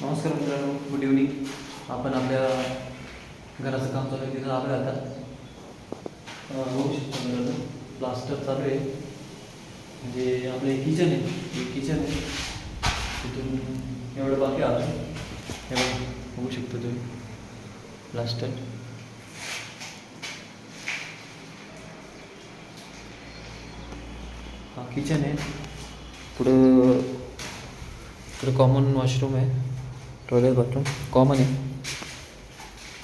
नमस्कार मित्रांनो, good evening. आपण आपल्या घराचं काम चालू आहे तिथं आलो आता. होऊ शकतो मित्रांनो, प्लास्टर चालू आहे. म्हणजे आपलं एक किचन आहे, तिथून एवढं बाकी आलं एवढं होऊ शकतो तुम्ही प्लास्टर. हा किचन आहे. पुढं कॉमन वॉशरूम आहे, टॉयलेट बाथरूम कॉमन आहे.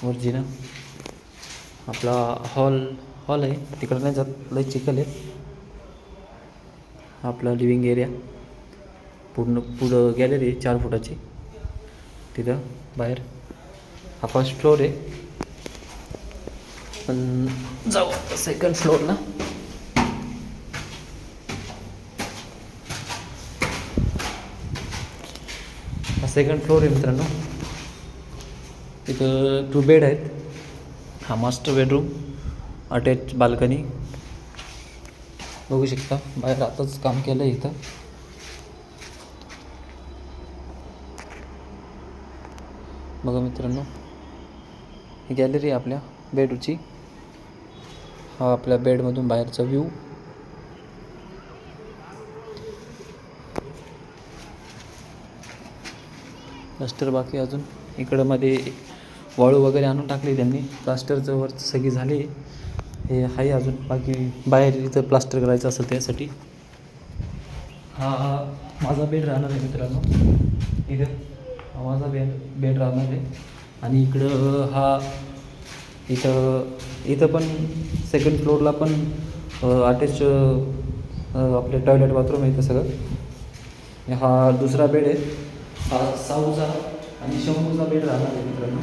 वर जिना आपला हॉल आहे, तिकडं नाही जात, लय चिखल आहे. आपला लिव्हिंग एरिया पुढं गॅलरी 4 फुटाची, तिथं बाहेर हा फर्स्ट फ्लोअर आहे. पण जाऊ सेकंड फ्लोअरला. हा सेकंड फ्लोअर आहे मित्रांनो. इथं 2 बेड आहेत. हा मास्टर बेडरूम, अटॅच बाल्कनी बघू शकता. बाहेर आताच काम केलं इथं. बघा मित्रांनो, ही गॅलरी आहे आपल्या बेडची. हा आपल्या बेडमधून बाहेरचा व्ह्यू. प्लास्टर बाकी अजून. इकडं मध्ये वाळू वगैरे आणून टाकली त्यांनी. प्लास्टरचं वरचं सगळी झाली. हे आहे अजून बाकी, बाहेर इथं प्लास्टर करायचं असेल त्यासाठी. हा माझा बेड राहणार आहे मित्रांनो. इथं हा माझा बेड राहणार आहे. आणि इकडं इथं पण सेकंड फ्लोअरला पण अटॅच आपले टॉयलेट बाथरूम आहे इथं सगळं. हा दुसरा बेड आहे. हा साऊचा आणि शंभूचा बेड राहणार आहे मित्रांनो.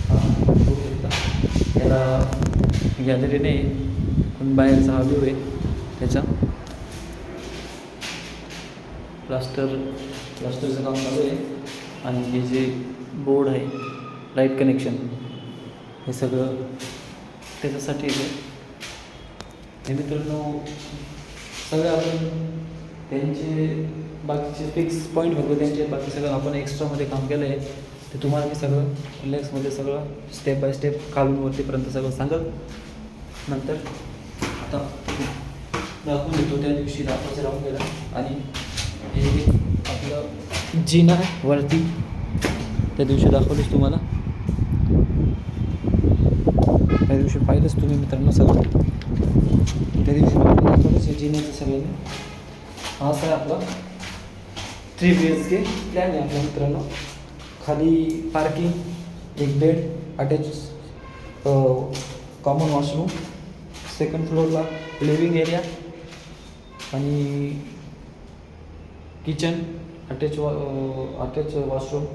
हा बघू शकता. त्याला गॅलरी नाही, पण बाहेरचा हा व्ह्यू आहे त्याचा. प्लास्टरचं काम चालू आहे. आणि हे जे बोर्ड आहे, लाईट कनेक्शन, हे सगळं त्याच्यासाठी हे मित्रांनो. सगळं आपण त्यांचे बाकीचे फिक्स पॉईंट बघू, त्यांचे बाकी सगळं आपण एक्स्ट्रामध्ये काम केलं आहे. ते तुम्हाला मी सगळं रिलॅक्समध्ये सगळं स्टेप बाय स्टेप खालून वरतीपर्यंत सगळं सांगत नंतर. आता दाखवून देतो, त्या दिवशी दाखवायचं राहून गेला. आणि हे आपलं जिना आहे वरती, त्या दिवशी दाखवलीच तुम्हाला. त्या दिवशी पाहिलंच तुम्ही मित्रांनो सगळं. त्या दिवशी दाखवलंच जिन्याचं सगळं. हा असा आहे आपला 3 BHK प्लॅन आहे आपल्या मित्रांनो. खाली पार्किंग, एक bed, attach common washroom, second फ्लोअरला लिव्हिंग एरिया आणि किचन, अटॅच वॉशरूम,